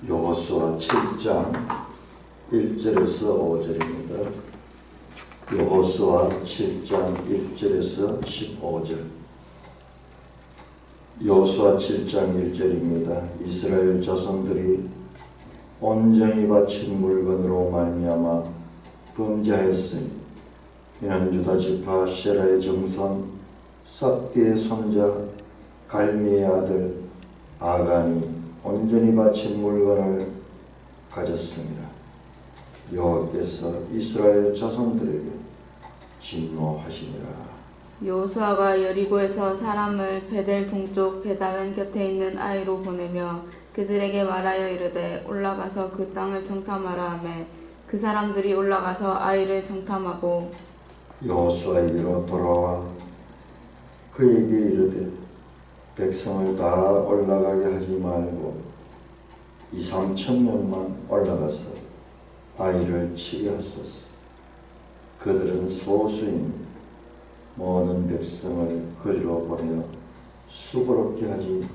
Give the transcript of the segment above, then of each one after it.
여호수아 7장 1절에서 5절입니다. 여호수아 7장 1절에서 15절. 여호수아 7장 1절입니다. 이스라엘 자손들이 온전히 바친 물건으로 말미암아 범죄하였으니 이는 유다 지파 셰라의 정손 삽디의 손자 갈미의 아들 아간이 온전히 바친 물건을 가졌습니다. 여호와께서 이스라엘 자손들에게 진노하시니라. 여호수아가 여리고에서 사람을 베델 동쪽 베다웬 곁에 있는 아이로 보내며 그들에게 말하여 이르되 올라가서 그 땅을 정탐하라 하매 그 사람들이 올라가서 아이를 정탐하고 여호수아에게로 돌아와 그에게 이르되 백성을 다 올라가게 하지 말고 2-3천 명만 올라가서 아이를 치게 하소서. 그들은 소수인 모든 백성을 그리로 보내어 수고롭게 하지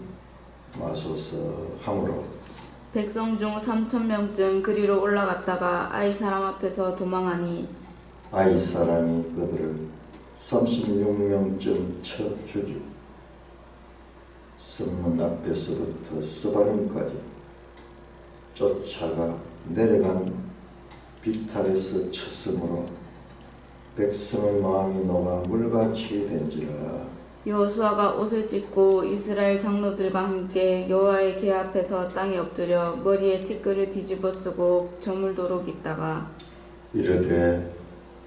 마소서 하므로 백성 중 3,000명쯤 그리로 올라갔다가 아이 사람 앞에서 도망하니 아이 사람이 그들을 36명쯤 쳐 죽이고 성문 앞에서부터 스바림까지 쫓아가 내려가는 비탈에서 쳤으므로 백성의 마음이 녹아 물같이 된지라. 여호수아가 옷을 찢고 이스라엘 장로들과 함께 여호와의 궤 앞에서 땅에 엎드려 머리에 티끌을 뒤집어 쓰고 저물도록 있다가 이르되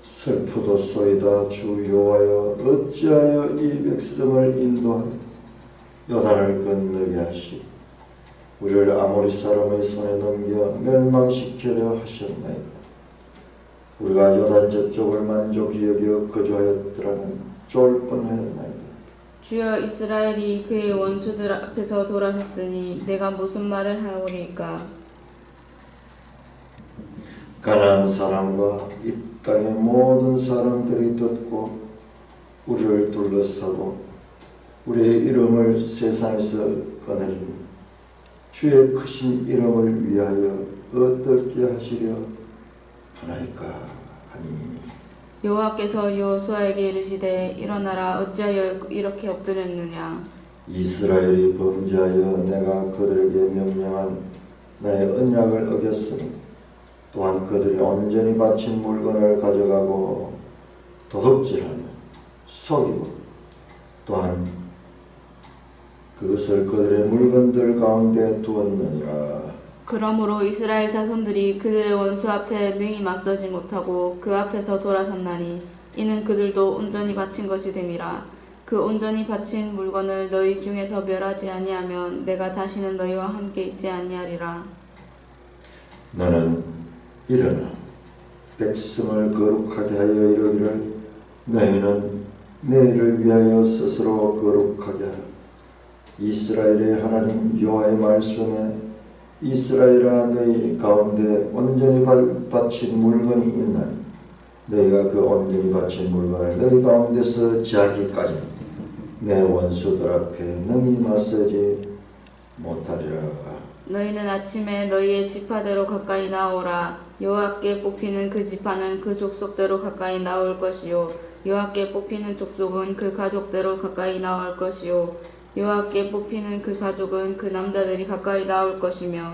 슬프도소이다. 주 여호와여 어찌하여 이 백성을 인도하여 요단을 건너게 하시고 우리를 아모리 사람의 손에 넘겨 멸망시키려 하셨나이까. 우리가 요단 저쪽을 만족히 여겨 거주하였더라면 좋을 뻔하였나이다. 주여 이스라엘이 그의 원수들 앞에서 돌아섰으니 내가 무슨 말을 하오리까. 가나안 사람과 이 땅의 모든 사람들이 듣고 우리를 둘러싸고 우리의 이름을 세상에서 꺼내리니 주의 크신 이름을 위하여 어떻게 하시려 하나이까 하니. 여호와께서 여호수아에게 이르시되 일어나라. 어찌하여 이렇게 엎드렸느냐. 이스라엘이 범죄하여 내가 그들에게 명령한 나의 언약을 어겼으니 또한 그들이 온전히 바친 물건을 가져가고 도둑질하며 속이고 또한 그것을 그들의 물건들 가운데 두었느니라. 그러므로 이스라엘 자손들이 그들의 원수 앞에 능히 맞서지 못하고 그 앞에서 돌아섰나니 이는 그들도 온전히 바친 것이 됨이라. 그 온전히 바친 물건을 너희 중에서 멸하지 아니하면 내가 다시는 너희와 함께 있지 아니하리라. 너는 일어나 백성을 거룩하게 하여 이르기를 너희는 너희를 위하여 스스로 거룩하게 하라. 이스라엘의 하나님 여호와의 말씀에 이스라엘아 너희 가운데 온전히 바친 물건이 있나니 너희가 그 온전히 바친 물건을 너희 가운데서 지하기까지 내 원수들 앞에 능히 맞서지 못하리라. 너희는 아침에 너희의 지파대로 가까이 나오라. 여호와께 뽑히는 그 지파는 그 족속대로 가까이 나올 것이요 여호와께 뽑히는 족속은 그 가족대로 가까이 나올 것이요 여호와께 뽑히는 그 가족은 그 남자들이 가까이 나올 것이며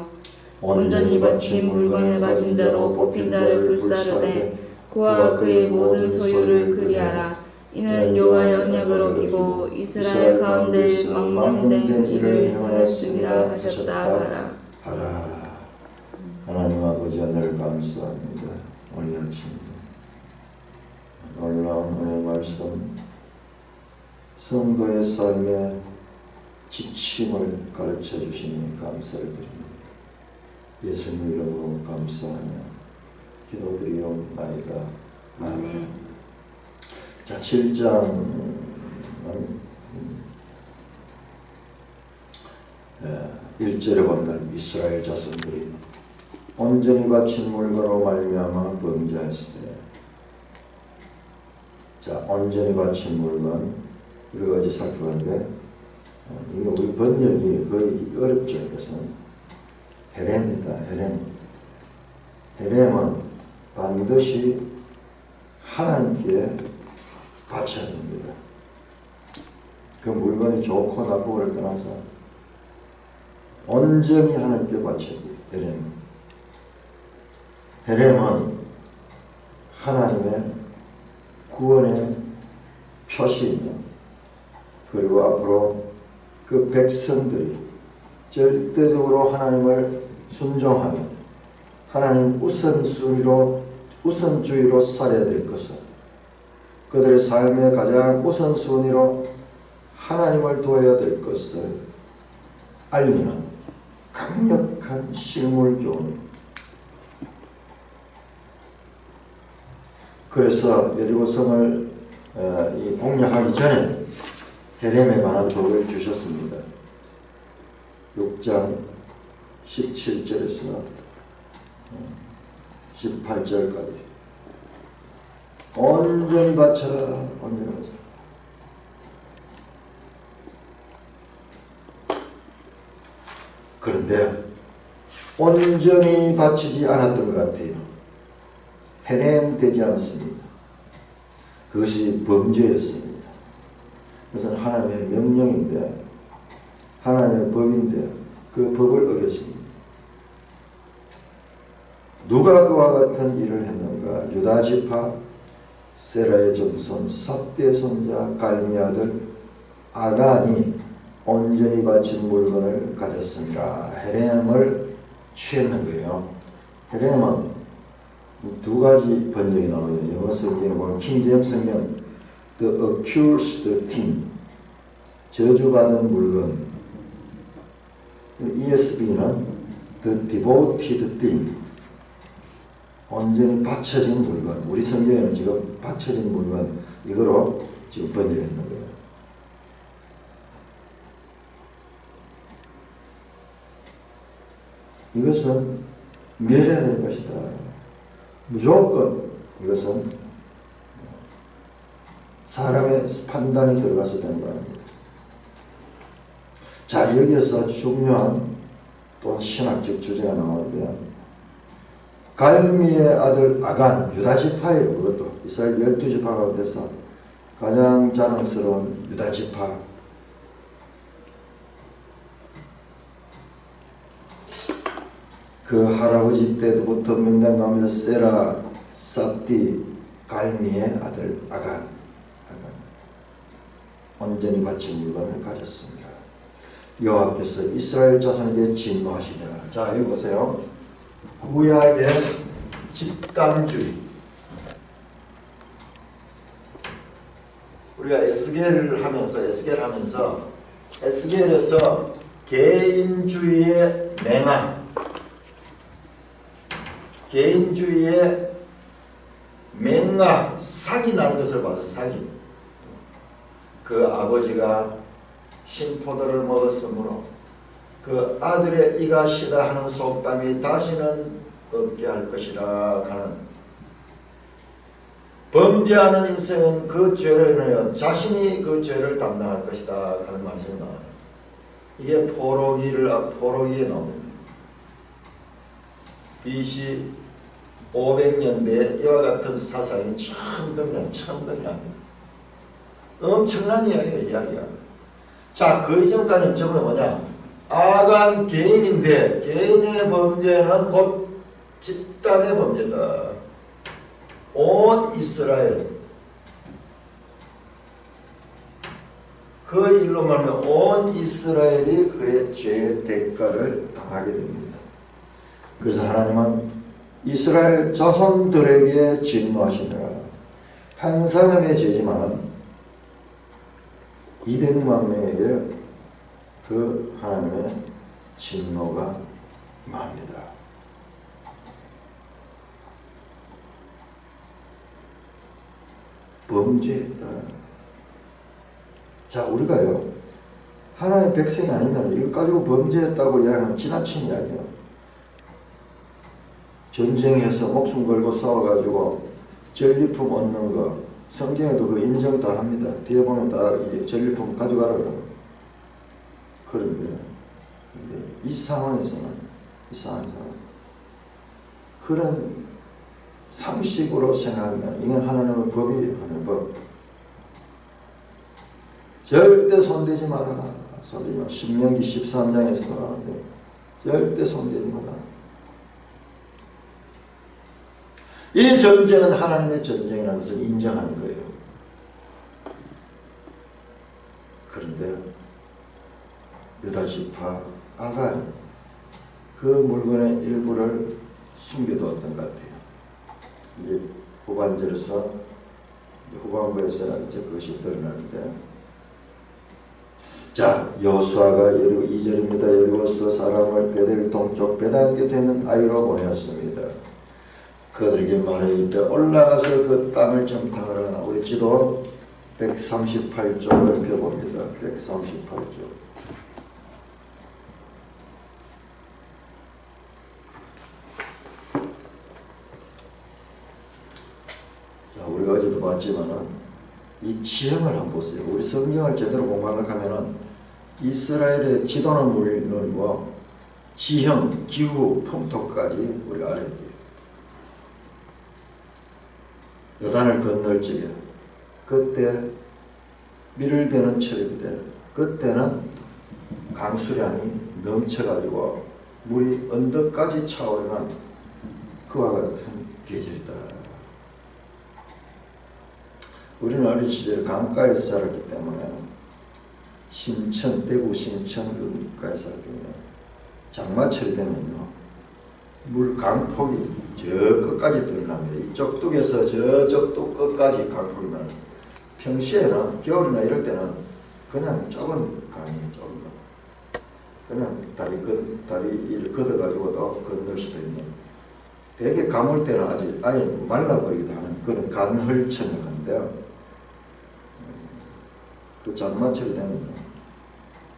온전히 바친 물건을 가진 자로 뽑힌 자를 불사르되 그와 그의 모든 소유를 그리하라. 이는 여호와의 언약을 어기고 이스라엘 가운데 망령된 일을 행하였음이라 하셨다 하라. 하나님 아버지 하늘 감사합니다. 오늘 아침 놀라운 은혜 말씀 성도의 삶에 지침을 가르쳐 주시니 감사를 드립니다. 예수님 이름으로 감사하며 기도드리옵나이다. 아멘. 자, 7장 1절에 보면 이스라엘 자손들이 온전히 바친 물건으로 말미암아 범죄하였으되, 자, 온전히 바친 물건 우리가 어제 살펴봤는데 이게 우리 번역이 거의 어렵죠. 그래서 헤렘입니다. 헤렘은 반드시 하나님께 바쳐야 됩니다. 그 물건이 좋고 나쁘고를 떠나서 온전히 하나님께 바쳐야 돼요. 헤렘은 하나님의 구원의 표시이며, 그리고 앞으로 그 백성들이 절대적으로 하나님을 순종하며 하나님 우선주의로 살아야 될 것은, 그들의 삶의 가장 우선순위로 하나님을 두어야 될 것을 알리는 강력한 실물교훈입니다. 그래서 여리고성을 공략하기 전에 헤렘에 관한 법을 주셨습니다. 6장 17절에서 18절까지 온전히 바쳐라, 온전히 바쳐라. 그런데 온전히 바치지 않았던 것 같아요. 헤렘되지 않았습니다. 그것이 범죄였습니다. 그것은 하나님의 명령인데, 하나님의 법인데 그 법을 어겼습니다. 누가 그와 같은 일을 했는가? 유다지파 세라의 전손 삽디의 손자 갈미 아들 아간이 온전히 바친 물건을 가졌습니다. 헤렘을 취했는 거예요. 헤렘은 두 가지 번역이 나와요. 영어 성경에 보면 킹제임스 성경 The accused thing, 저주받은 물건. ESV는 The devoted thing, 온전히 바쳐진 물건. 우리 성경에는 지금 바쳐진 물건 이거로 지금 번역해 있는 거예요. 이것은 멸해야 될 것이다. 무조건 이것은 사람의 판단이 들어가서 되는 거입니다. 자, 여기에서 아주 중요한 또 신학적 주제가 나오는데요. 갈미의 아들 아간, 유다지파예요. 그것도 이스라엘 12지파 가운데서 가장 자랑스러운 유다지파. 그 할아버지 때부터 명단 나오면서 세라, 삽디, 갈미의 아들 아간, 온전히 바친 물건을 가졌습니다. 여호와께서 이스라엘 자손에게 진노하시니라. 자, 여기 보세요. 구약의 집단주의. 우리가 에스겔을 하면서 에스겔에서 개인주의의 맹한, 개인주의의 맹아, 사기 나는 것을 봐서 사기. 그 아버지가 신포도를 먹었으므로 그 아들의 이가 시다 하는 속담이 다시는 없게 할 것이라 하는, 범죄하는 인생은 그 죄를 인하여 자신이 그 죄를 담당할 것이다 하는 말씀이 나와요. 이게 포로기에 나옵니다. BC 500년대에 이와 같은 사상이 처음 등장합니다. 엄청난 이야기야. 자, 그 이전까지는 전부 뭐냐? 아간 개인인데, 개인의 범죄는 곧 집단의 범죄다. 온 이스라엘, 그 일로 말하면 온 이스라엘이 그의 죄의 대가를 당하게 됩니다. 그래서 하나님은 이스라엘 자손들에게 진노하시니라. 한 사람의 죄지만은 200만 명에게 그 하나님의 진노가 임합니다. 범죄했다. 자, 우리가요, 하나님의 백성이 아니면 이거 가지고 범죄했다고 이야기하면 지나친 이야기예요. 전쟁에서 목숨 걸고 싸워가지고 전리품 얻는 거, 성경에도 그 인정 다 합니다. 뒤에 보면 다 전리품 가져가라 그러고. 그런데 이 상황에서는 이상한 사람. 그런 상식으로 생각하면 이건 하나님의 법이에요. 하나님의 법. 절대 손대지 마라. 손대지 마라. 신명기 13장에서 나오는데 절대 손대지 마라. 이 전쟁은 하나님의 전쟁이라는 것을 인정하는 거예요. 그런데 유다 지파 아간이 그 물건의 일부를 숨겨두었던 것 같아요. 이제 후반부에서 이제 그것이 드러나는데, 자, 여호수아가 여리고 2절입니다. 여리고서 사람을 베델 동쪽 베단 곁에 있는 아이로 보내었습니다. 그들에게 말하되 올라가서 그 땅을 정탐하라. 우리 지도 138쪽을 펴봅니다. 138쪽. 자, 우리가 어제도 봤지만은 이 지형을 한번 보세요. 우리 성경을 제대로 공부하려고 하면은 이스라엘의 지도는 물론이고 지형, 기후, 풍토까지 우리가 알아야 돼요. 요단을 건널 적에 그때 밀을 베는 철인데 그때는 강수량이 넘쳐가지고 물이 언덕까지 차오르는 그와 같은 계절이다. 우리는 어린 시절에 강가에서 살았기 때문에 대구 신천 근가에 살았기 때문에 장마철이 되면요 물 강폭이 저 끝까지 드러납니다. 이쪽 뚝에서 저쪽 뚝 끝까지 강폭이 나요. 평시에는 겨울이나 이럴 때는 그냥 좁은 강이에요. 좁은 강. 그냥 다리를 걷어가지고도 건널 수도 있는. 되게 가물 때는 아예 말라버리기도 하는 그런 간헐천을 하는데요. 그 장마철이 되면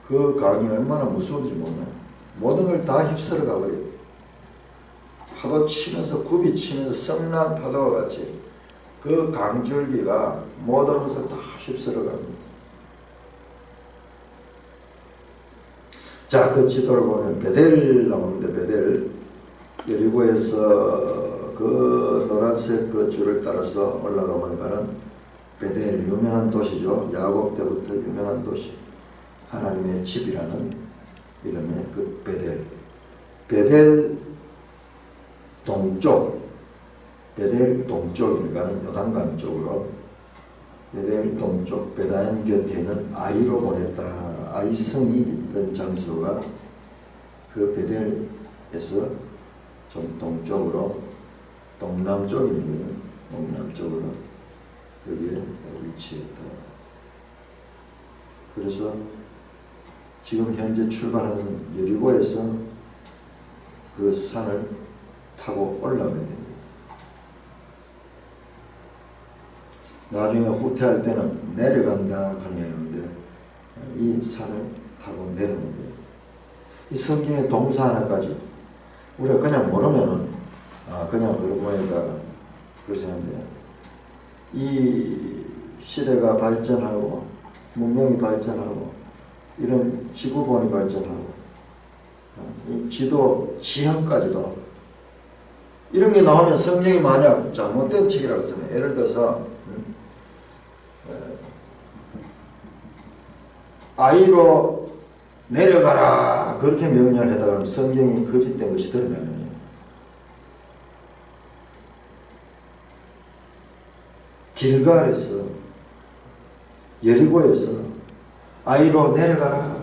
그 강이 얼마나 무서운지 몰라요. 모든 걸 다 휩쓸어 가버려요. 파도 치면서 굽이 치면서 성난 파도와 같이 그 강줄기가 모든 것을 다 휩쓸어 갑니다. 자, 그 지도를 보면 베델 나오는데 베델 여리고에서 그 노란색 그 줄을 따라서 올라가면 가는 베델 유명한 도시죠. 야곱 때부터 유명한 도시. 하나님의 집이라는 이름의 그 베델 동쪽인가는 요단강 쪽으로 베델 동쪽 베단 곁에 있는 아이로 보냈다. 아이 성이 있던 장소가 그 베델에서 좀 동쪽으로 동남쪽입니다. 동남쪽으로 여기에 위치했다. 그래서 지금 현재 출발하는 여리고에서 그 산을 타고 올라가야 됩니다. 나중에 후퇴할 때는 내려간다 하는 얘기인데 이 산을 타고 내려오는 거예요. 이 성경의 동사 하나까지 우리가 그냥 모르면은 그냥 그러고 보니까 그러지 않는데 이 시대가 발전하고 문명이 발전하고 이런 지구본이 발전하고 이 지도 지형까지도 이런 게 나오면 성경이 만약 잘못된 책이라고 하면 예를 들어서 아이로 내려가라 그렇게 명령을 해다가 성경이 거짓된 것이 드러나요. 길갈에서 여리고에서 아이로 내려가라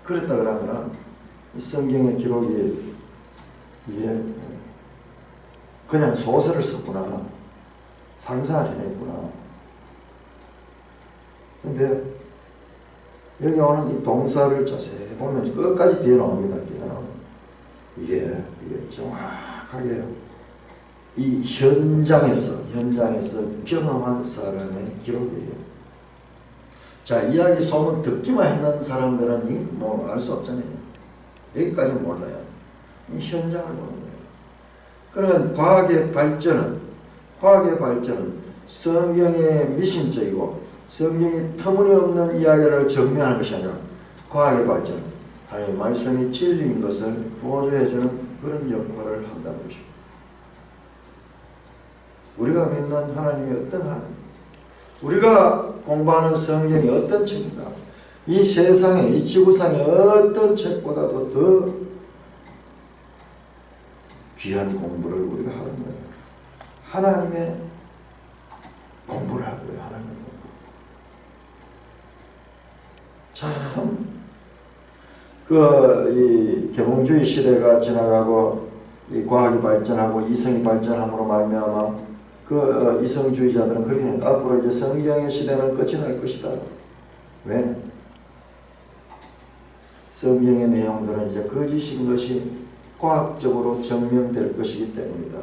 그랬다 그러면 이 성경의 기록이 이게 그냥 소설을 썼구나 상상을 해냈구나. 근데 여기 오는 이 동사를 자세히 보면 끝까지 뒤에 나옵니다. 이게 정확하게 이 현장에서 경험한 사람의 기록이에요. 자, 이야기 소문 듣기만 했는 사람들은 뭐 알 수 없잖아요. 여기까지 몰라요. 이 현장을 보는 거예요. 그러면 과학의 발전은 성경의 미신적이고 성경이 터무니없는 이야기를 증명하는 것이 아니라 과학의 발전, 하나님의 말씀이 진리인 것을 보여주는 그런 역할을 한다는 것입니다. 우리가 믿는 하나님이 어떤 하나님, 우리가 공부하는 성경이 어떤 책인가, 이 세상에, 이 지구상의 어떤 책보다도 더 귀한 공부를 우리가 하는 거예요. 하나님의 공부를 하는 거예요. 하나님의 공부. 참, 이 개몽주의 시대가 지나가고 이 과학이 발전하고 이성이 발전함으로 말미암아 이성주의자들은 그렇게 합니다. 앞으로 이제 성경의 시대는 끝이 날 것이다. 왜? 성경의 내용들은 이제 거짓인 것이 과학적으로 증명될 것이기 때문이다.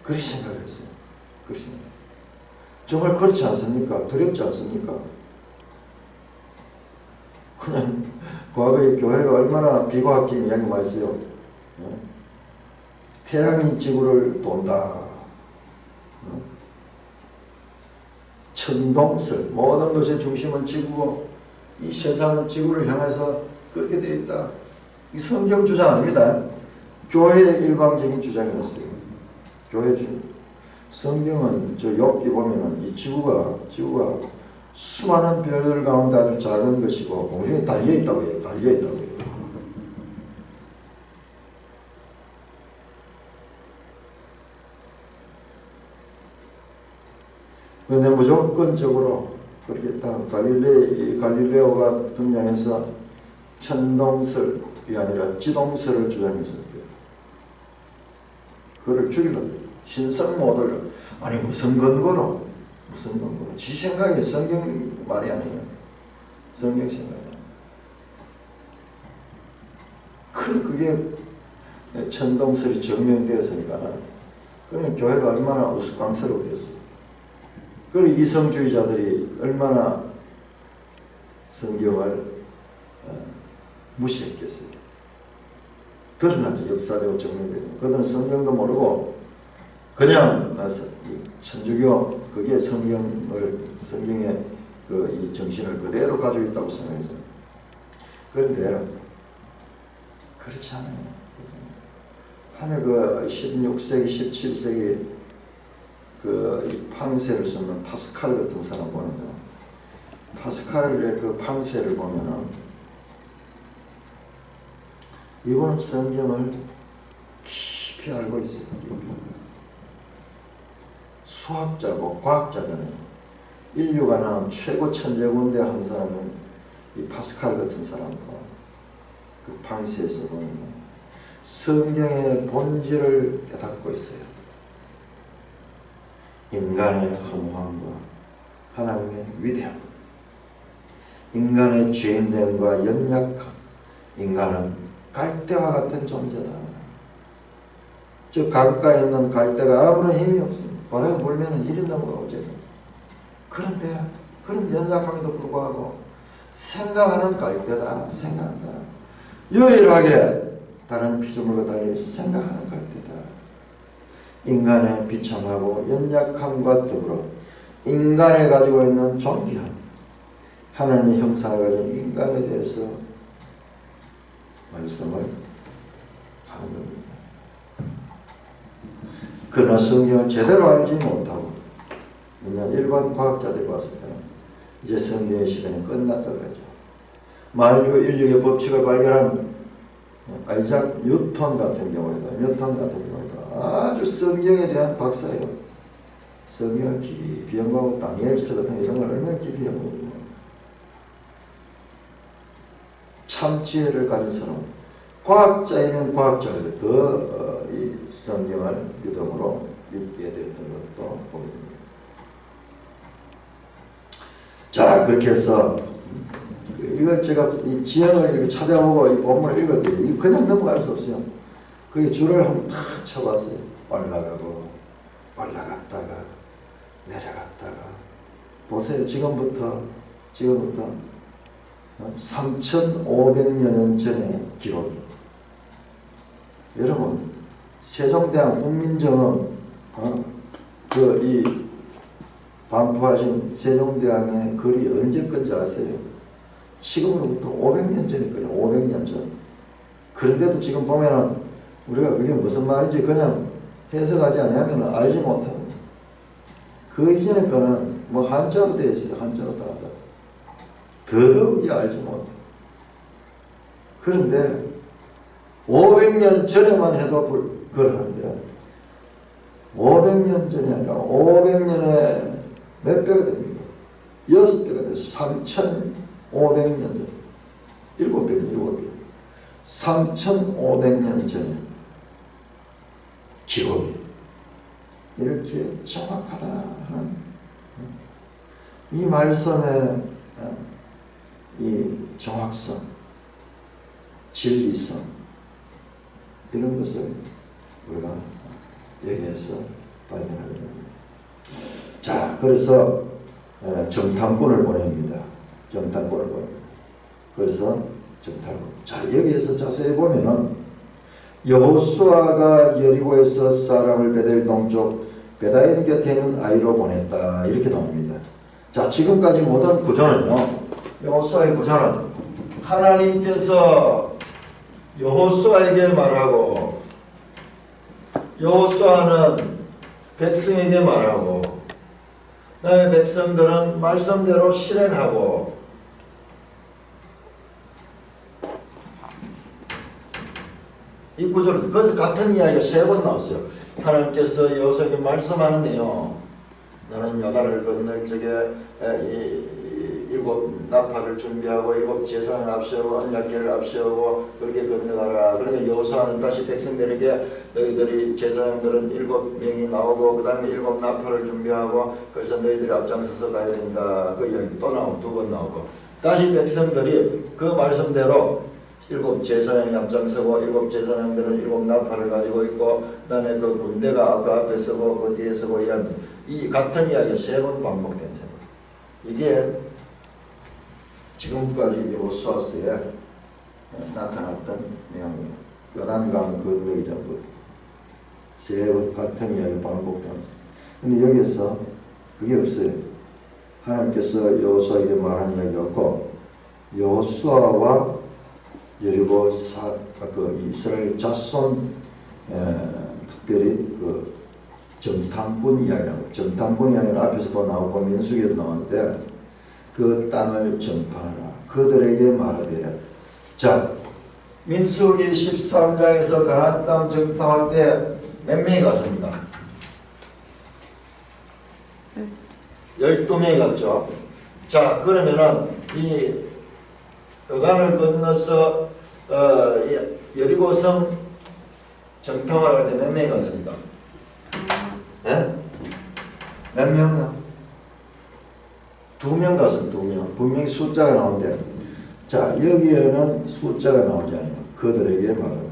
그렇게 생각했어요. 그렇게 생각. 정말 그렇지 않습니까? 두렵지 않습니까? 그냥 과거의 교회가 얼마나 비과학적인 이야기 많이 했어요. 태양이 지구를 돈다. 천동설, 모든 것의 중심은 지구고 이 세상은 지구를 향해서 그렇게 되어 있다. 이 성경 주장 아닙니다. 교회의 일방적인 주장이었어요. 교회 주장. 성경은 저 욥기 보면은 이 지구가 수많은 별들 가운데 아주 작은 것이고 공중에 달려 있다고 해요. 달려 있다고 해요. 그런데 무조건적으로 그렇게 딱 갈릴레오가 등장해서 천동설이 아니라 지동설을 주장했었대요. 그를 죽이려고 신성 모델을 아니 무슨 근거로 지 생각이 성경 말이 아니에요. 성경 생각이 그게 천동설이 증명되었으니까 그러면 교회가 얼마나 우스꽝스럽겠어요. 그리고 이성주의자들이 얼마나 성경을 무시했겠어요. 드러나죠. 역사적으로 증명되고. 그들은 성경도 모르고 그냥 천주교 그게 성경의 이 정신을 그대로 가지고 있다고 생각했어요. 그런데 그렇지 않아요. 한해 16세기, 17세기 이 판세를 쓰는 파스칼 같은 사람 보는데 파스칼의 그 판세를 보면은 이분은 성경을 깊이 알고 있어요. 수학자고 과학자잖아요. 인류가 낳은 최고 천재군대 한 사람은 이 파스칼 같은 사람과 그 판세에서 보면 성경의 본질을 깨닫고 있어요. 인간의 허무함과 하나님의 위대함, 인간의 죄인됨과 연약함, 인간은 갈대와 같은 존재다. 저 강가에 있는 갈대가 아무런 힘이 없습니다. 바람에 불면 이리 넘어가고 제가. 그런데 그런 연약함에도 불구하고 생각하는 갈대다. 생각한다. 유일하게 다른 피조물과 달리 생각하는 갈대다. 인간의 비참하고 연약함과 더불어 인간에 가지고 있는 존귀함, 하나님의 형상을 가진 인간에 대해서 말씀을 하는 겁니다. 그러나 성경을 제대로 알지 못하고 있는 일반 과학자들이 봤을 때는 이제 성경의 시대는 끝났다 그러죠. 만유 인류의 법칙을 발견한 아이작 뉴턴 같은 경우에도 아주 성경에 대한 박사예요. 성경을 깊이 연구하고 다니엘서 같은 이런 걸 얼마나 깊이 연구하고 참 지혜를 가진 사람, 과학자이면 과학자로서 더 이 성경을 믿음으로 믿게 되었던 것도 보게 됩니다. 자, 그렇게 해서 이걸 제가 이 지형을 이렇게 찾아보고 이 본문을 읽을 때 이거 그냥 넘어갈 수 없어요. 그게 줄을 한번 탁 쳐봤어요. 올라가고 올라갔다가 내려갔다가 보세요. 지금부터 3,500여 년 전의 기록입니다. 여러분 세종대왕 훈민정음 이 반포하신 세종대왕의 글이 언제 건지 아세요? 지금으로부터 500년 전이거든요. 500년 전. 그런데도 지금 보면은 우리가 그게 무슨 말인지 그냥 해석하지 않으면 알지 못합니다. 그 이전에 거는 뭐 한자로 되어 있어요. 한자로 다 하다. 더더욱이 알지 못해. 그런데 500년 전에만 해도 그러는데 500년 전이 아니라 500년에 몇 배가 됩니까? 6배가 돼요. 3,500년 전. 7배죠. 7배. 3,500년 전에 기록이 이렇게 정확하다 하는 이 말씀의 이 정확성, 진리성 이런 것을 우리가 여기에서 발견하게 됩니다. 자, 그래서 정탐꾼을 보냅니다. 정탐꾼을 보냅니다. 그래서 정탐꾼. 자, 여기에서 자세히 보면은 여호수아가 여리고에서 사람을 베델 동쪽 베다인 곁에 있는 아이로 보냈다. 이렇게 나옵니다. 자, 지금까지 모든 구조는요. 여호수아의 구조는 하나님께서 여호수아에게 말하고 여호수아는 백성에게 말하고 그다음에 백성들은 말씀대로 실행하고 이 구조를 그래서 같은 이야기가 3번 나왔어요. 하나님께서 여호수아에게 말씀하는데요. 너는 요단을 건널 적에 7 나팔을 준비하고 7 제사장을 앞세우고 언약궤를 앞세우고 그렇게 건너가라. 그러면 여호수아는 다시 백성들에게 너희들이 제사장들은 7명이 나오고 그 다음에 7 나팔을 준비하고 그래서 너희들이 앞장서서 가야 된다. 그 이야기 또 나오고 2번 나오고 다시 백성들이 그 말씀대로 7 제사장이 앞장서고 7 제사장들은 7 나팔을 가지고 있고 그 다음에 그 군대가 그 앞에 서고 그 뒤에 서고 이러면서 이 같은 이야기가 3번 반복됩니다. 이게 지금까지 여호수아서에 나타났던 내용이에요. 요단강 건너기 전부터 3번 같은 이야기 반복되면서. 근데 여기서 그게 없어요. 하나님께서 여호수아에게 말한 이야기가 없고 여호수아와 여리고 그 이스라엘 자손 특별히 그 정탐꾼 이야기라고. 정탐꾼 이야기는 앞에서도 나오고 민수기에도 나오는데 그 땅을 정탐하라. 그들에게 말하되. 자, 민수기 13장에서 가나안 땅 정탐할 때 몇 명이 갔습니까? 12명이 갔죠. 자, 그러면은 이 요단을 건너서 여리고성 정탐하러 갈 때 몇 명이 갔습니까? 네? 몇 명? 2명 갔습니다. 2명. 분명히 숫자가 나오는데 자, 여기에는 숫자가 나오지 않아요. 그들에게 말하되.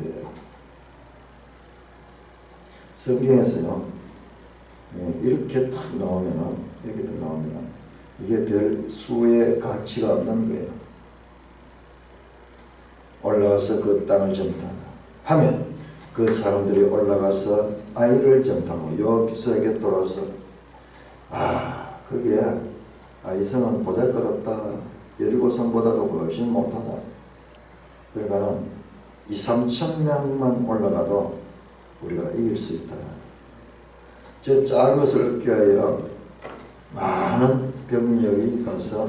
성경에서요 이렇게 딱 나오면은 이렇게 딱 나오면 이게 별 수의 가치가 없는 거예요. 올라가서 그 땅을 정탐하라 하면 그 사람들이 올라가서 아이를 정탐하고 여호수아에게 돌아와서 그게 이 성은 보잘것없다. 여리고성보다도 훨씬 못하다. 그러니까는 2,000~3,000명만 올라가도 우리가 이길 수 있다. 저 작은 것을 얻기 위하여 많은 병력이 가서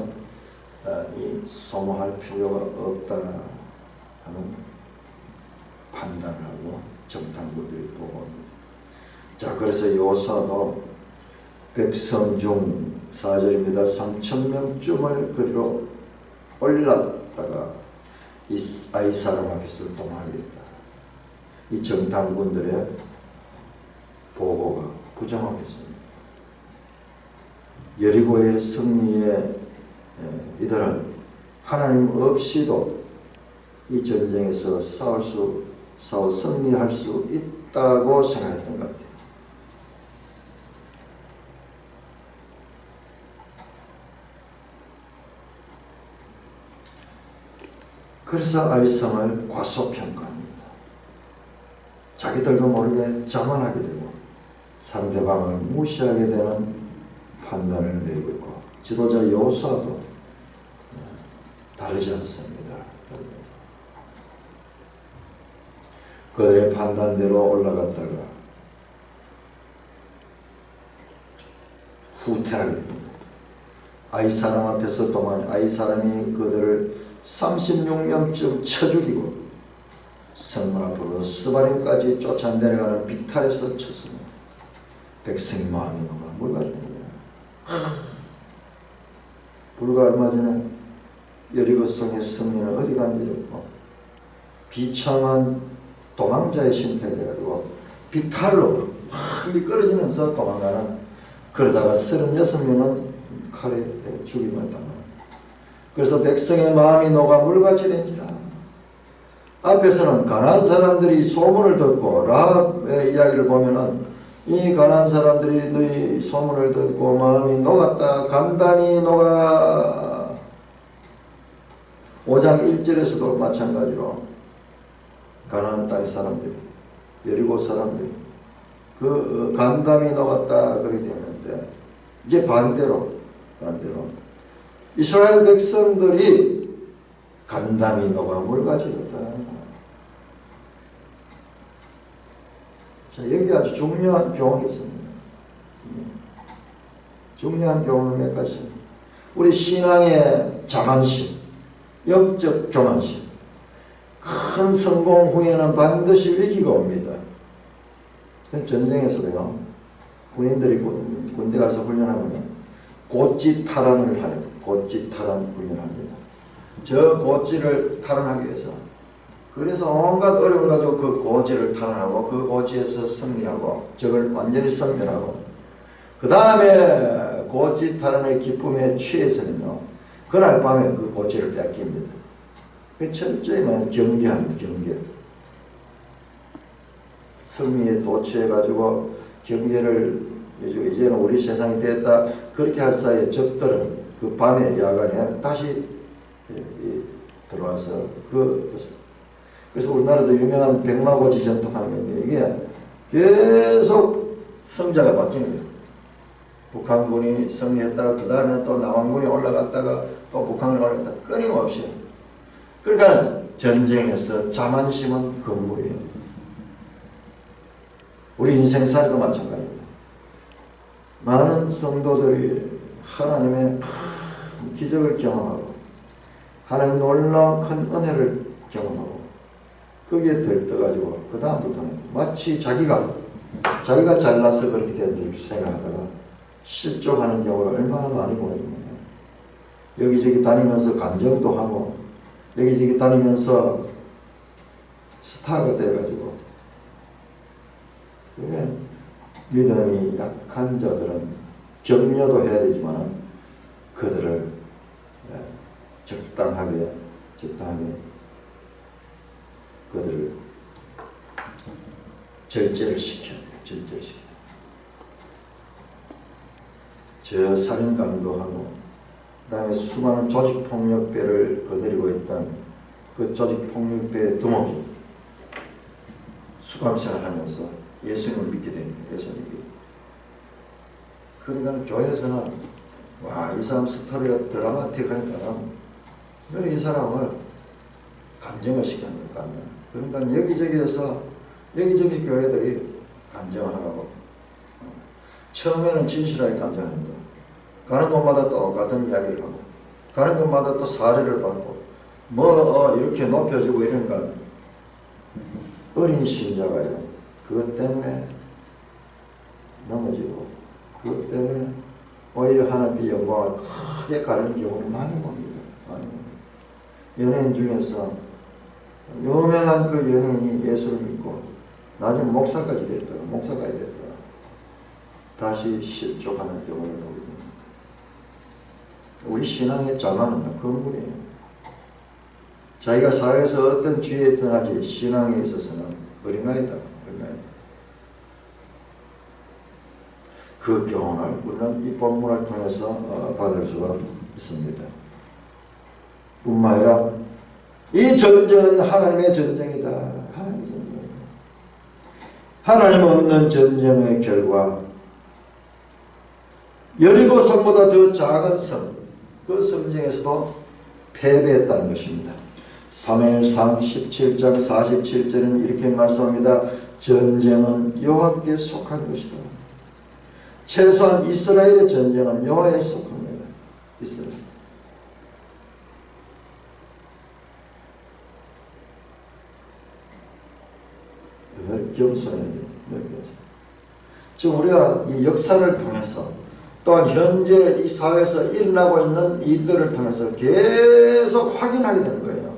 소모할 필요가 없다 하는 판단을 하고 정탐꾼들이 보고. 자, 그래서 여호수아도 백성 중 4절입니다. 3,000명쯤을 그리로 올랐다가 이 아이 사람 앞에서 동하게 됐다. 이 정탐꾼들의 보고가 부정하겠습니다. 여리고의 승리에 이들은 하나님 없이도 이 전쟁에서 싸워 승리할 수 있다고 생각했던 것 같아요. 그래서 아이성을 과소평가합니다. 자기들도 모르게 자만하게 되고 상대방을 무시하게 되는 판단을 내리고 있고 지도자 여호수아도 다른 바르지 않습니다. 그들의 판단대로 올라갔다가 후퇴하게 됩니다. 아이 사람 앞에서 아이 사람이 그들을 36명쯤 쳐 죽이고 성문 앞으로 스바림까지 쫓아 내려가는 빅탈에서 쳤습니다. 백성의 마음이 녹아 물가줍니다. 불과 얼마 전에 여리고성의 성민은 어디 간지 없고 비참한 도망자의 신태가 돼가지고 빅탈로 막 미끄러지면서 도망가는, 그러다가 36명은 칼에 죽임을 당하는. 그래서 백성의 마음이 녹아 물같이 된지라. 앞에서는 가난한 사람들이 소문을 듣고, 라합의 이야기를 보면은 이 가난한 사람들이 너희 소문을 듣고 마음이 녹았다, 간단히 녹아. 5장 1절에서도 마찬가지로 가나안 땅 사람들, 여리고 사람들, 그 간담이 녹았다 그렇게 되는데, 이제 반대로 이스라엘 백성들이 간담이 녹아 물같이 됐다. 자, 여기 아주 중요한 교훈이 있습니다. 중요한 교훈은 몇 가지. 우리 신앙의 자만심, 영적 교만심. 큰 성공 후에는 반드시 위기가 옵니다. 전쟁에서도요, 군인들이 군대 가서 훈련하면 고지 탈환을 하는, 고지 탈환 훈련합니다. 저 고지를 탈환하기 위해서, 그래서 온갖 어려움을 가지고 그 고지를 탈환하고 그 고지에서 승리하고 적을 완전히 섬멸하고, 그 다음에 고지 탈환의 기쁨에 취해서는요, 그날 밤에 그 고지를 뺏깁니다. 철저히 경계합니다. 경계. 승리에 도취해가지고 경계를, 이제는 우리 세상이 됐다 그렇게 할 사이에 적들은 그 밤에 야간에 다시 들어와서 그래서 우리나라도 유명한 백마고지 전투하는 건데, 이게 계속 성자가 바뀌는 거예요. 북한군이 승리했다가 그 다음에 또 남한군이 올라갔다가 또 북한군이 올라갔다가 끊임없이. 그러니까 전쟁에서 자만심은 건물이에요. 우리 인생살이도 마찬가지입니다. 많은 성도들이 하나님의 큰 기적을 경험하고 하나님 놀라운 큰 은혜를 경험하고 거기에 들떠가지고 그 다음부터는 마치 자기가 잘나서 그렇게 된 줄 생각하다가 실족하는 경우를 얼마나 많이 보내줍니까? 여기저기 다니면서 간정도 하고 여기저기 다니면서 스타가 돼가지고, 그래 믿음이 약한 자들은 격려도 해야 되지만 그들을 적당하게 그들을 절제를 시켜야 돼요. 절제를 시켜야 돼요. 저 살인 강도하고 그 다음에 수많은 조직폭력배를 거느리고 있던 그 조직폭력배의 두목이 수감생활을 하면서 예수님을 믿게 됩니다. 예수님을 믿게. 그러니까 교회에서는 와, 이 사람 스토리가 드라마틱하니까 이 사람을 간증을 시키는 거니까. 그러니까 여기저기 교회들이 간증을 하라고. 처음에는 진실하게 간증한다. 가는 곳마다 똑같은 이야기를 하고 가는 곳마다 또 사례를 받고 이렇게 높여주고 이러니까 어린 신자가요, 그것 때문에 넘어지고 그것 때문에 오히려 하나님의 영광을 크게 가르는 경우를 많이 봅니다. 연예인 중에서 유명한 그 연예인이 예수를 믿고 나중에 목사까지 됐다가 다시 실족하는 경우를 보게 됩니다. 우리 신앙의 자만은 건물이에요. 자기가 사회에서 어떤 지위에 떠나지 신앙에 있어서는 어린아이다. 그 교훈을 우리는 이 본문을 통해서 받을 수가 있습니다. 뿐만 아니라 이 전쟁은 하나님의 전쟁이다. 하나님 없는 전쟁의 결과 여리고 성보다 더 작은 성, 그 성전에서도 패배했다는 것입니다. 사무엘상 17장 47절은 이렇게 말씀합니다. 전쟁은 여호와께 속한 것이다. 최소한 이스라엘의 전쟁은 여호와에 속합니다. 이스라엘. 늘 겸손해야 돼요. 늘 겸손. 지금 우리가 이 역사를 통해서 또한 현재 이 사회에서 일어나고 있는 일들을 통해서 계속 확인하게 되는 거예요.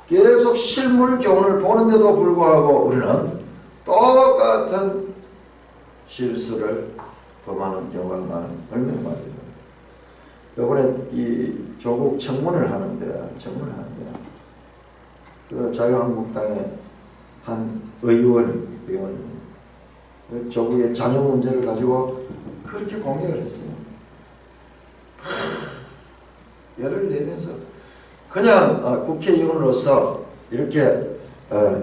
계속 실물 교훈을 보는데도 불구하고 우리는 똑같은 실수를 범하는 경우가 얼마나 많아요. 이번에 이 조국 청문을 하는데 그 자유한국당의 한 의원이 조국의 자녀 문제를 가지고 그렇게 공격을 했어요. 열을 내면서 그냥 국회의원으로서 이렇게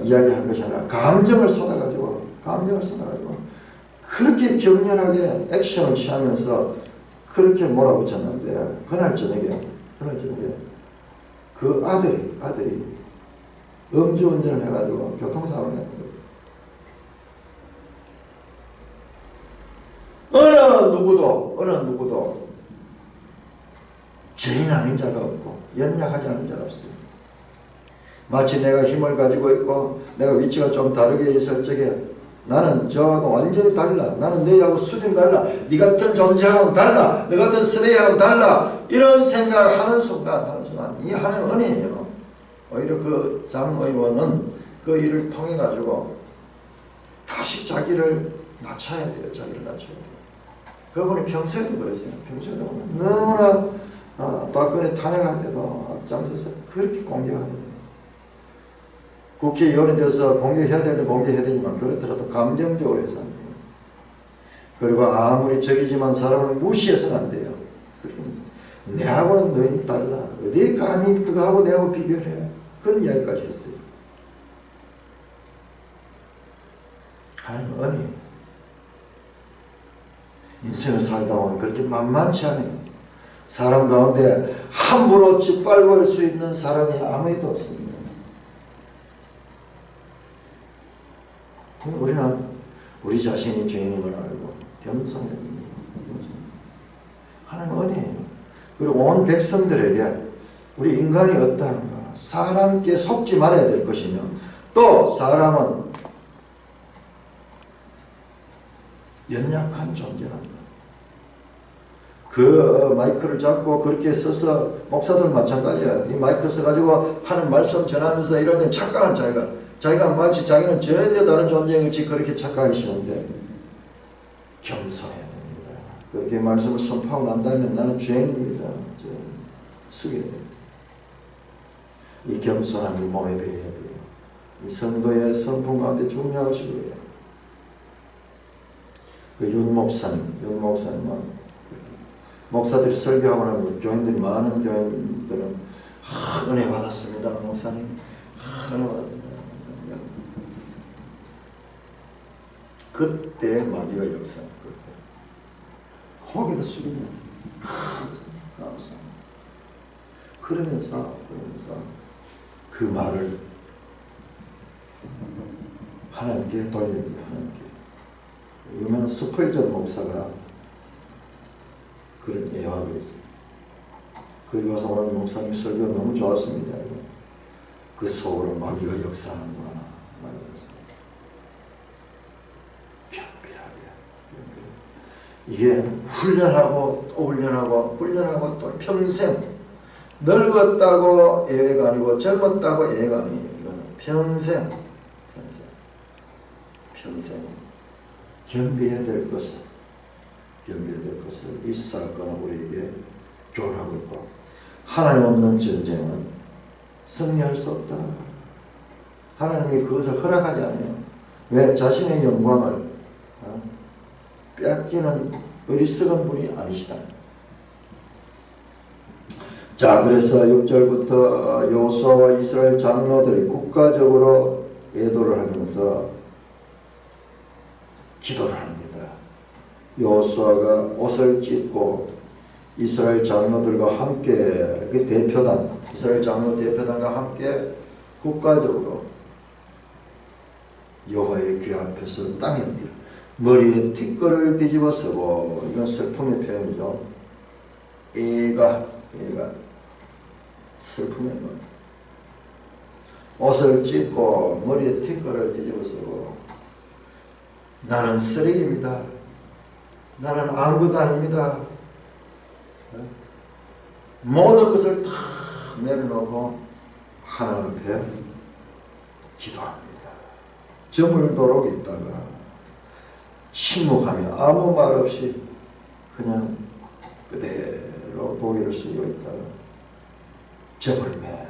이야기한 것이 아니라 감정을 쏟아가지고 그렇게 격렬하게 액션을 취하면서 그렇게 몰아붙였는데 그날 저녁에 그 아들이 음주운전을 해가지고 교통사고를 냈는 거예요. 어느 누구도 죄인 아닌 자가 없고 연약하지 않은 자가 없어요. 마치 내가 힘을 가지고 있고 내가 위치가 좀 다르게 있을 적에 나는 저하고 완전히 달라. 나는 너희하고 수준이 달라. 네 같은 존재하고 달라. 너 같은 쓰레기하고 달라. 이런 생각을 하는 순간 이 하나님 은혜예요. 오히려 그 장 의원은 그 일을 통해 가지고 다시 자기를 낮춰야 돼요. 그분이 평소에도 그러세요. 평소에도 너무나 박근혜 탄핵할 때도 앞장서서 그렇게 공격하는 국회의원에 대해서 공격해야 되는데 공격해야 되지만 그렇더라도 감정적으로 해서는 안 돼요. 그리고 아무리 적이지만 사람을 무시해서는 안 돼요. 내하고는 너희는 달라. 어디 감히 그거하고 내하고 비교해. 그런 이야기까지 했어요. 하나님 은혜. 인생을 살다 보면 그렇게 만만치 않아요. 사람 가운데 함부로 짓밟을 수 있는 사람이 아무에도 없습니다. 우리는 우리 자신이 죄인임을 알고 겸손해야 됩니다. 하나님 은혜예요. 그리고 온 백성들에게 우리 인간이 어떠한가 사람께 속지 말아야 될 것이며 또 사람은 연약한 존재랍니다. 그 마이크를 잡고 그렇게 써서 목사들 마찬가지야. 이 마이크 써가지고 하는 말씀 전하면서 이러면 착각한 자기가 마치 자기는 전혀 다른 존재같이 그렇게 착각하기 쉬운데 겸손해야 됩니다. 그렇게 말씀을 선포하고 난다면 나는 죄인입니다. 숙여야 됩니다. 이 겸손함이 몸에 배어야 돼요. 이 성도의 성품 가운데 중요한 것이고요. 그 윤 목사님은 목사들이 설교하고 나면 교인들이 많은 교인들은 은혜 받았습니다. 목사님 은혜 받았습니다. 그때 마귀가 역사한 그때 고개를 숙이며 감사합니다. 그러면서 그 말을 하나님께 돌려야 돼요. 하나님께. 유명한 스펄전 목사가 그런 예화가 있어요. 그리고 와서 오늘 목사님 설교가 너무 좋았습니다. 그 속으로 마귀가 역사하는구나. 이게 훈련하고 또 훈련하고 또 평생 늙었다고 예외가 아니고 젊었다고 예외가 아니에요. 이거는 평생 겸비해야 될 것을 이 사건은 우리에게 교훈하고 있고 하나님 없는 전쟁은 승리할 수 없다. 하나님이 그것을 허락하지 않아요. 왜? 자신의 영광을 뺏기는 어리석은 분이 아니시다. 자, 그래서 6절부터 여호수아와 이스라엘 장로들이 국가적으로 애도를 하면서 기도를 합니다. 여호수아가 옷을 찢고 이스라엘 장로들과 함께 그 대표단 이스라엘 장로 대표단과 함께 국가적으로 여호와의 귀 앞에서 땅에 엎드려 머리에 티끌을 뒤집어 쓰고, 이건 슬픔의 표현이죠. 애가 슬픔의 뭐 옷을 찢고 머리에 티끌을 뒤집어 쓰고, 나는 쓰레기입니다. 나는 아무것도 아닙니다. 모든 것을 다 내려놓고 하나님 앞에 기도합니다. 저물도록 있다가 침묵하며 아무 말 없이 그냥 그대로 고개를 숙이고 있다가 저물매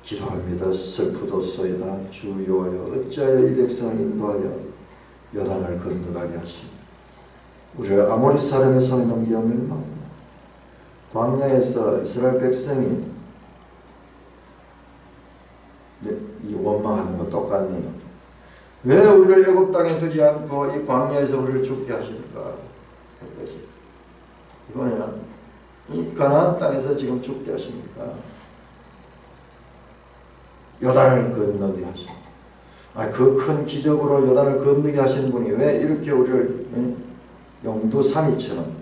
기도합니다. 슬프도소이다. 주 여호와여, 어찌하여 이 백성을 인도하여 요단을 건너가게 하시니 우리를 아모리 사람의 손에 넘겨 멸망하며, 광야에서 이스라엘 백성이 이 원망하는 거 똑같네요. 왜 우리를 애굽 땅에 두지 않고 이 광야에서 우리를 죽게 하십니까? 했듯이 이번에는 이 가나안 땅에서 지금 죽게 하십니까? 요단을 건너게 하십니까? 그 큰 기적으로 요단을 건너게 하신 분이 왜 이렇게 우리를 용두삼이처럼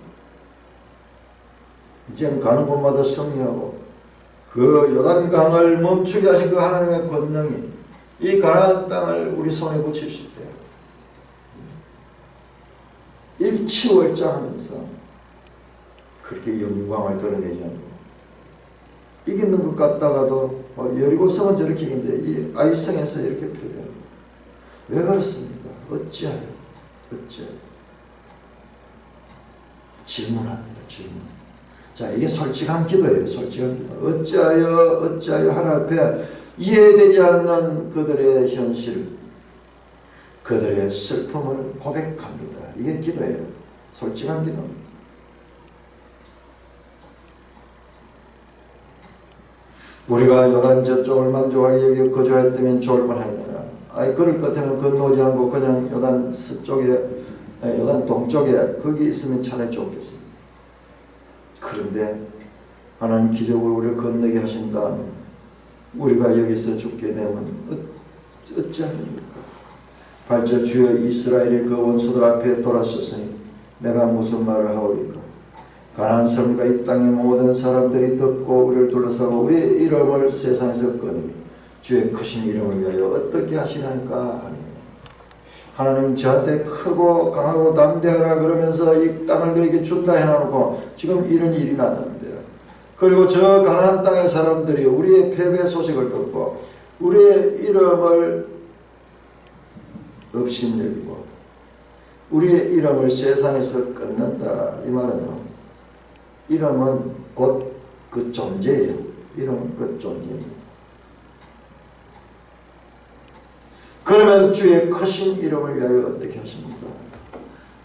이제는 가는 곳마다 승리하고, 그 요단강을 멈추게 하신 그 하나님의 권능이 이 가나안 땅을 우리 손에 붙이실 때 일치월장하면서 그렇게 영광을 드러내지 않고, 이기는 것 같다가도 여리고성은 저렇게 있는데 이 아이성에서 이렇게 표현해요. 왜 그렇습니까? 어찌하여? 질문합니다. 질문. 자, 이게 솔직한 기도예요. 솔직한 기도. 어찌하여 하나님 앞에 이해되지 않는 그들의 현실, 그들의 슬픔을 고백합니다. 이게 기도예요. 솔직한 기도입니다. 우리가 요단 저쪽을 만족하게 여기 거주하였다면 좋을 뻔했느냐. 그럴 것 같으면 건너오지 않고 그냥 요단 서쪽에, 요단 동쪽에 거기 있으면 차라리 좋겠습니다. 그런데 하나님 기적으로 우리를 건너게 하신 다음에 우리가 여기서 죽게 되면 어찌합니까? 8절 주여 이스라엘의 그 원수들 앞에 돌아섰으니 내가 무슨 말을 하오리까? 가나안 사람과 이 땅의 모든 사람들이 듣고 우리를 둘러싸고 우리의 이름을 세상에서 꺼내니 주의 크신 이름을 위하여 어떻게 하시나이까 하니, 하나님 저한테 크고 강하고 담대하라 그러면서 이 땅을 너에게 준다 해놓고 지금 이런 일이 났는데, 그리고 저 가나안 땅의 사람들이 우리의 패배 소식을 듣고 우리의 이름을 업신여기고 우리의 이름을 세상에서 끊는다. 이 말은요, 이름은 곧 그 존재예요. 이름은 그 존재입니다. 그러면 주의 크신 이름을 위하여 어떻게 하십니까?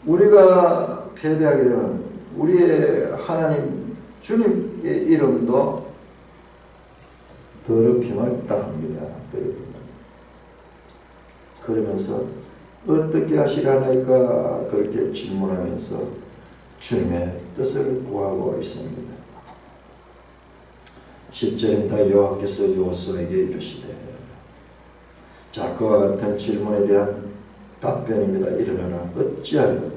우리가 패배하게 되면 우리의 하나님 주님의 이름도 더럽힘을 당합니다. 더럽힘을. 그러면서 어떻게 하시라니까 그렇게 질문하면서 주님의 뜻을 구하고 있습니다. 10절입니다. 여호와께서 여호수아에게 이르시되, 자, 그와 같은 질문에 대한 답변입니다. 일어나라. 어찌하여?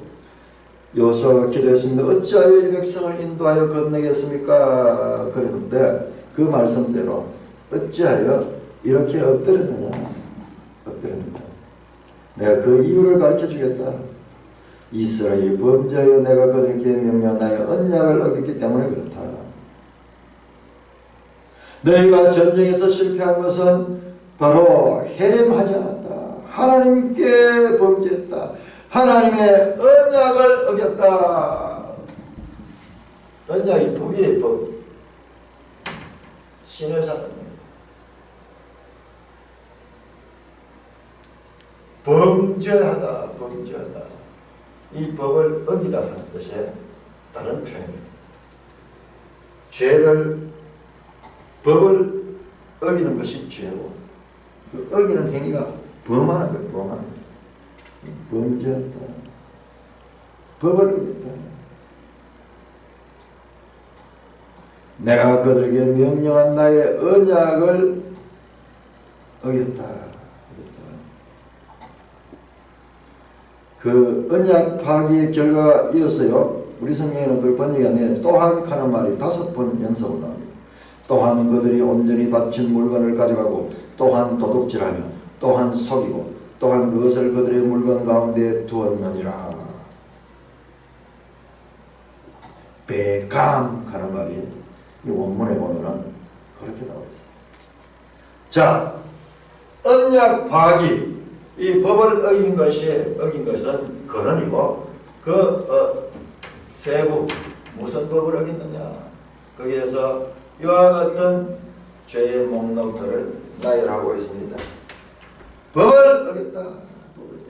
여호수아가 기도했습니다. 어찌하여 이 백성을 인도하여 건너겠습니까? 그러는데 그 말씀대로 어찌하여 이렇게 엎드렸느냐? 엎드렸느냐? 내가 그 이유를 가르쳐 주겠다. 이스라엘이 범죄하여 내가 그들에게 명령한 나의 언약을 어겼기 때문에 그렇다. 너희가 전쟁에서 실패한 것은 바로 헤렘하지 않았다. 하나님께 범죄했다. 하나님의 언약을 어겼다. 언약이 법이에요. 법. 신의 사람. 범죄하다. 이 법을 어기다 하는 뜻의 다른 표현입니다. 법을 어기는 것이 죄고, 그 어기는 행위가 범하는 거예요. 범하는 거예요. 범죄했다. 법을 어겼다. 내가 그들에게 명령한 나의 언약을 어겼다. 그 언약 파기의 결과가 이어서요. 우리 성경에는 그걸 번역이 안 되는데 또한 하는 말이 5번 연속으로 나옵니다. 또한 그들이 온전히 바친 물건을 가져가고 또한 도둑질하며 또한 속이고 또한 그것을 그들의 물건 가운데 두었느니라. 배감 하는 말이 이 원문에 보면은 그렇게 나와 있어요. 자, 언약 파기, 이 법을 어긴 것은 근원이고 세부 무슨 법을 어겼느냐? 거기에서 이와 같은 죄의 목록들을 나열하고 있습니다. 법을 어겼다.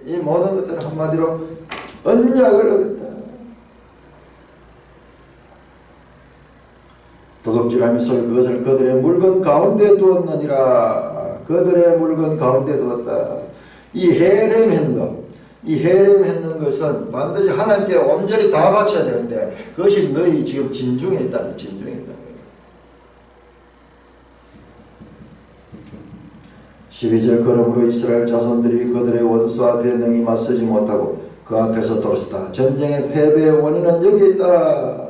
이 모든 것들은 한마디로 언약을 어겼다. 도둑질하면서 그것을 그들의 물건 가운데 두었느니라. 그들의 물건 가운데 두었다. 이 헤렘했는 것, 이 헤렘했는 것은 반드시 하나님께 온전히 다 바쳐야 되는데 그것이 너희 지금 진중에 있다는 진중에 있다는 거예요. 12절 그러므로 이스라엘 자손들이 그들의 원수 앞에 능히 맞서지 못하고 그 앞에서 돌았다. 전쟁의 패배의 원인은 여기 있다.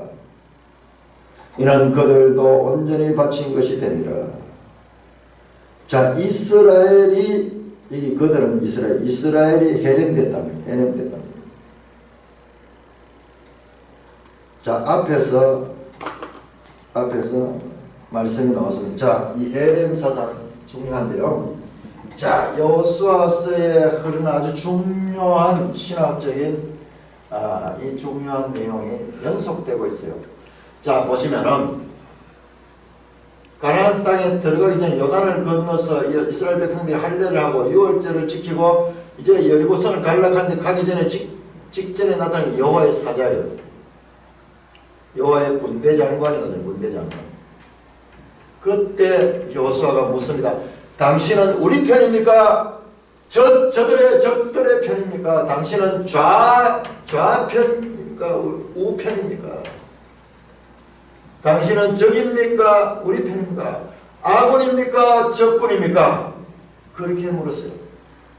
이는 그들도 온전히 바친 것이 됩니다. 자, 이스라엘이 그들은 이스라엘이 헤렘됐답니다. 헤렘됐답니다. 자, 앞에서 말씀이 나왔습니다. 자, 이 헤렘 사상 중요한데요. 자, 여호수아서에 흐르는 아주 중요한 신학적인 이 중요한 내용이 연속되고 있어요. 자, 보시면은 가나안 땅에 들어가기 전에 요단을 건너서 이스라엘 백성들이 할례를 하고 유월절을 지키고 이제 여리고성을 가려고 가기 전에 직전에 나타난 여호와의 사자예요. 여호와의 군대 장관이거든요. 군대 장관. 그때 여호수아가 묻습니다. 당신은 우리 편입니까? 저들의 적들의 편입니까? 당신은 좌편입니까? 우편입니까? 당신은 적입니까? 우리 편입니까? 아군입니까? 적군입니까? 그렇게 물었어요.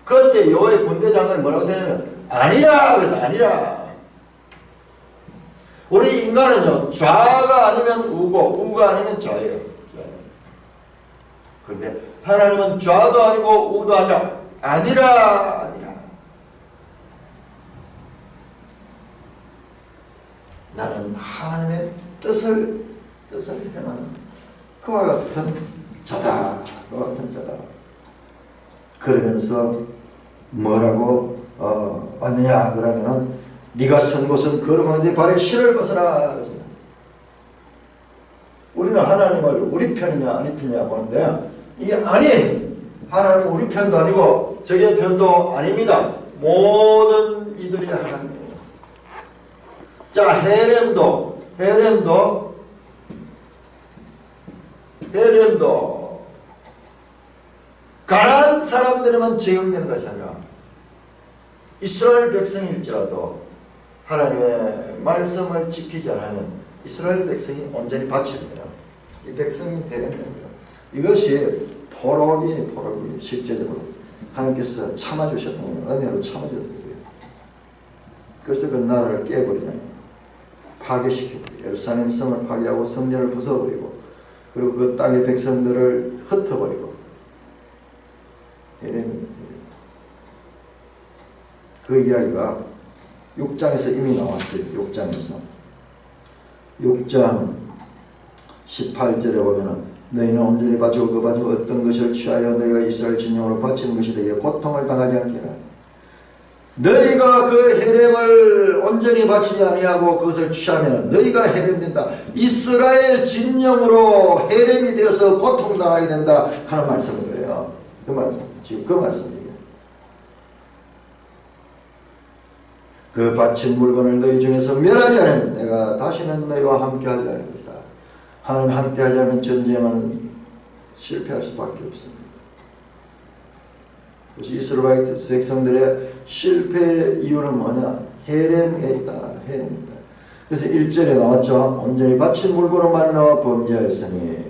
그때 여호와의 군대 장관이 뭐라고 되냐면 아니라 그래서 아니라. 우리 인간은요 좌가 아니면 우고 우가 아니면 좌예요. 근데 하나님은 좌도 아니고 우도 아니라. 나는 하나님의 뜻을 행하는 그와 같은 자다. 그러면서 뭐라고 왔느냐 그러면은 네가 선 곳은 거룩한 네 발의 실을 벗어라. 우리는 하나님을 우리 편이냐 아니 편이냐 보는데 이게 아니, 하나님 우리 편도 아니고 적의 편도 아닙니다. 모든 이들이 하나님이에요. 자, 헤렘도 가난한 사람들에만 적용되는 것이 아니라 이스라엘 백성일지라도 하나님의 말씀을 지키지 않으면 이스라엘 백성이 온전히 바칩니다. 이 백성이 헤렘됩니다. 이것이 포로기 실제적으로 하나님께서 참아주셨던 거예요. 은혜로 참아주셨던 거예요. 그래서 그 나라를 깨버리잖아요. 파괴시켜버리고 예루살렘 성을 파괴하고 성전을 부숴버리고 그리고 그 땅의 백성들을 흩어버리고 그 이야기가 6장에서 이미 나왔어요. 6장 18절에 보면은 너희는 온전히 바치고 그 바치고 어떤 것을 취하여 너희가 이스라엘 진영으로 바치는 것이 되게 고통을 당하지 않게 하라. 너희가 그 헤렘을 온전히 바치지 아니하고 그것을 취하면 너희가 헤렘된다. 이스라엘 진영으로 헤렘이 되어서 고통당하게 된다 하는 말씀인 거예요. 그 말씀, 지금 그 말씀이에요. 그 바친 물건을 너희 중에서 멸하지 않으면 내가 다시는 너희와 함께 하지 않을 것이다. 하나님 함께 하지 않으면 전쟁은 실패할 수밖에 없습니다. 그래서 이스라엘 백성들의 실패의 이유는 뭐냐? 헤렘에 있다. 헤렘이다. 그래서 1절에 나왔죠. 온전히 바친 물건으로 말미암아 범죄하였으니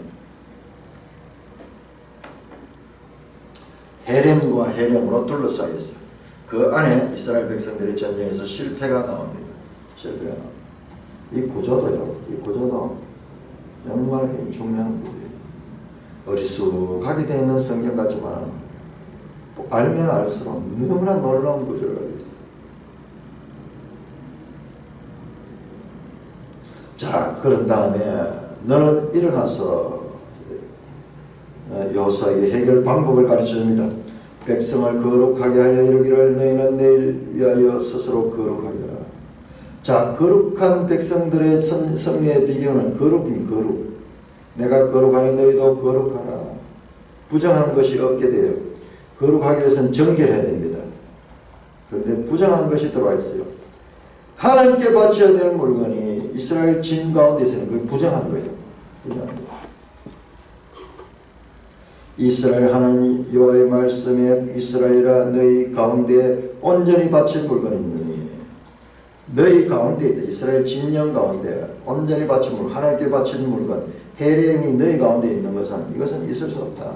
헤렘과 헤렘으로 둘러싸여 있어요. 그 안에 이스라엘 백성들의 전쟁에서 실패가 나옵니다. 실패가 나옵니다. 이 구조도요. 이 구조도 정말 중요한 구조예요. 어리숙하게 되어 있는 성경 같지만 알면 알수록 너무나 놀라운 구조를 가지고 있어요. 자, 그런 다음에 너는 일어나서 여호수아에게 해결 방법을 가르쳐줍니다. 백성을 거룩하게 하여 이르기를 너희는 내일 위하여 스스로 거룩하게 하라. 자, 거룩한 백성들의 승리의 비결은 거룩임, 거룩. 내가 거룩하니 너희도 거룩하라. 부정한 것이 없게 돼요. 거룩하기 위해서는 정결해야 됩니다. 그런데 부정한 것이 들어와 있어요. 하나님께 바쳐야 될 물건이 이스라엘 진 가운데서는 그게 부정한 거예요. 부정한 거예요. 이스라엘 하나님 여호와의 말씀에 이스라엘아 너희 가운데 온전히 바친 물건이 있느니 너희 가운데 있다. 이스라엘 진영 가운데 온전히 바친 물건, 하나님께 바친 물건 헤렘이 너희 가운데 있는 것은 이것은 있을 수 없다.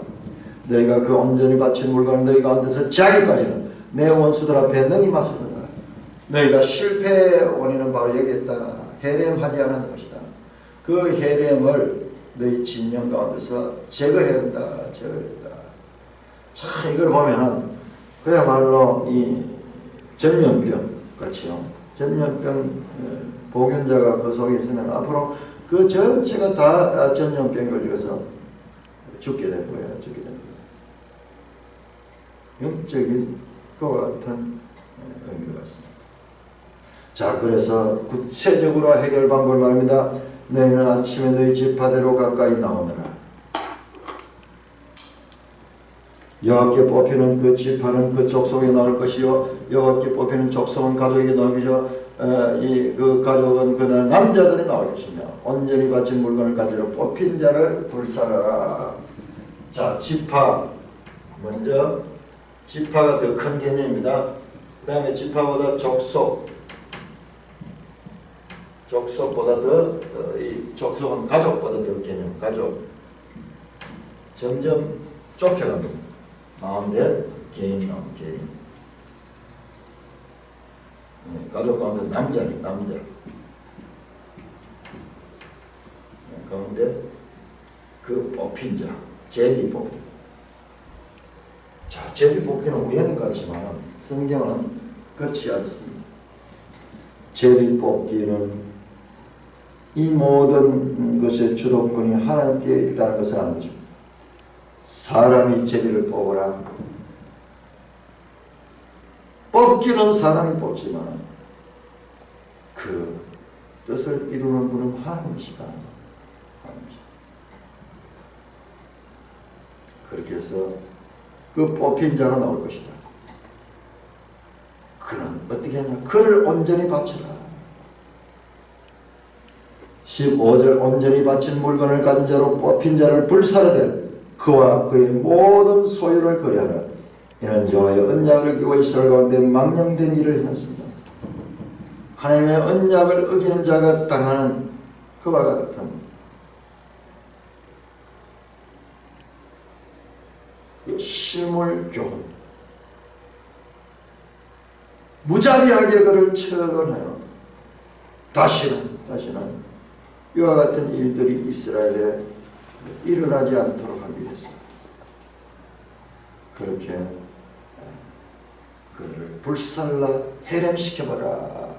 너희가 그 온전히 바친 물건을 너희 가운데서 자기까지는 내 원수들 앞에 능히 맞서는가. 너희가 실패의 원인은 바로 여기 있다. 헤렘하지 않은 것이다. 그 헤렘을 너희 진영 가운데서 제거해야 된다. 제거해야 된다. 참 이걸 보면은 그야말로 이 전염병 같이요. 전염병 보균자가 그 속에 있으면 앞으로 그 전체가 다 전염병 걸려서 죽게 될 거예요. 죽게 될 거예요. 영적인 그와 같은 의미가 있습니다. 자, 그래서 구체적으로 해결 방법을 말합니다. 너희는 아침에 너희 지파대로 가까이 나오느라. 여호와께 뽑히는 그 지파는 그 족속에 나올 것이요 여호와께 뽑히는 족속은 가족에게 나올 것이요 그 가족은 그날 남자들이 나올 것이며 온전히 바친 물건을 가지러 뽑힌 자를 불살라라. 자, 지파 먼저 지파가 더 큰 개념입니다. 그 다음에 지파보다 족속보다 이 족속은 가족보다 더 개념. 가족 점점 좁혀갑니다. 가운데 개인 나온 개인. 가족 가운데 남자니 남자. 가운데 그 뽑힌 자 제비 뽑기. 자, 제비 뽑기는 우연히 같지만 성경은 그렇지 않습니다. 제비 뽑기는 이 모든 것의 주도권이 하나님께 있다는 것을 아는 것입니다. 사람이 제비를 뽑으라. 뽑기는 사람이 뽑지만 그 뜻을 이루는 분은 하나님이시다. 하나님이시다. 그렇게 해서 그 뽑힌 자가 나올 것이다. 그는 어떻게 하냐? 그를 온전히 바치라. 15절 온전히 바친 물건을 가진 자로 뽑힌 자를 불사르되 그와 그의 모든 소유를 거래하라. 이는 여호와의 언약을 어기고 이스라엘 가운데 망령된 일을 행했습니다. 하나님의 언약을 어기는 자가 당하는 그와 같은 그 시물교훈, 무자비하게 그를 처분하여 다시는 이와 같은 일들이 이스라엘에 일어나지 않도록 하기 위해서 그렇게 그를 불살라 해렘시켜봐라.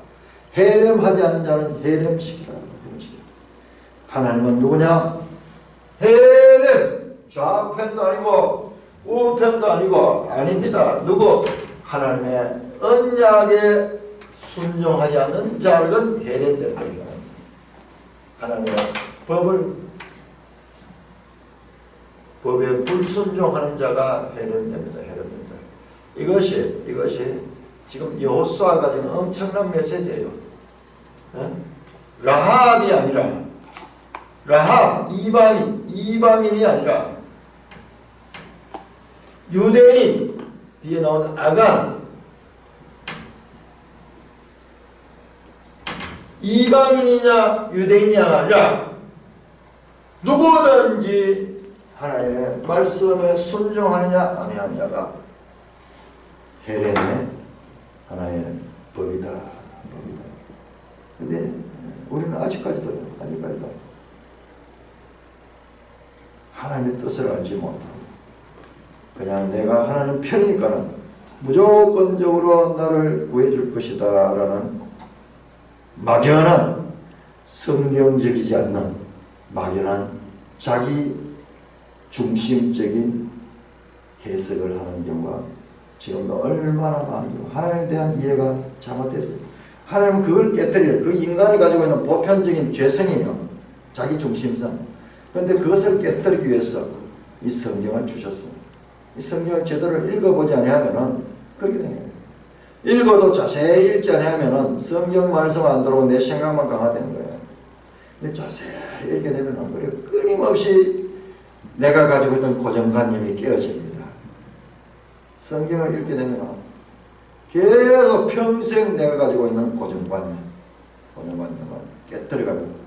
해렘하지 않는 자는 해렘시키라. 하나님은 누구냐? 해렘! 좌편도 아니고 우편도 아니고 아닙니다. 누구? 하나님의 언약에 순종하지 않는 자는 해렘될 겁니다. 하나님의 법에 불순종하는 자가 해렘됩니다. 해렘됩니다. 이것이 지금 여호수아가 가진 엄청난 메시지예요. 라합이 아니라 라합 이방인이 아니라 유대인 뒤에 나오는 아간 이방인이냐 유대인이냐가 아니라 누구든지 하나님의 말씀에 순종하느냐 아니하느냐가 헬렘의 하나의 법이다. 근데 우리는 아직까지도 하나님의 뜻을 알지 못하고 그냥 내가 하나님 편이니까는 무조건적으로 나를 구해줄 것이다 라는 막연한 성경적이지 않는 막연한 자기 중심적인 해석을 하는 경우가 지금도 얼마나 많은지 하나님에 대한 이해가 잘못됐어요. 하나님은 그걸 깨뜨려요. 그 인간이 가지고 있는 보편적인 죄성이에요. 자기 중심성. 그런데 그것을 깨뜨리기 위해서 이 성경을 주셨어요. 이 성경을 제대로 읽어보지 아니하면은 그렇게 되는 거예요. 읽어도 자세히 읽지 아니하면은 성경 말씀 안 들어오고 내 생각만 강화되는 거예요. 근데 자세히 읽게 되면은 끊임없이 내가 가지고 있던 고정관념이 깨어집니다. 성경을 읽게 되면 계속 평생 내가 가지고 있는 고정관념을 깨뜨려가면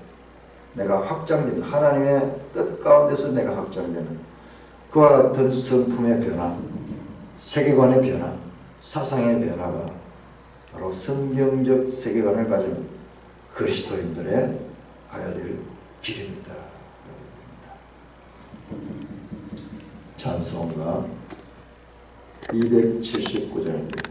내가 확장되는 하나님의 뜻 가운데서 내가 확장되는 그와 같은 성품의 변화, 세계관의 변화, 사상의 변화가 바로 성경적 세계관을 가진 그리스도인들의 가야 될 길입니다. 찬송가 279장입니다.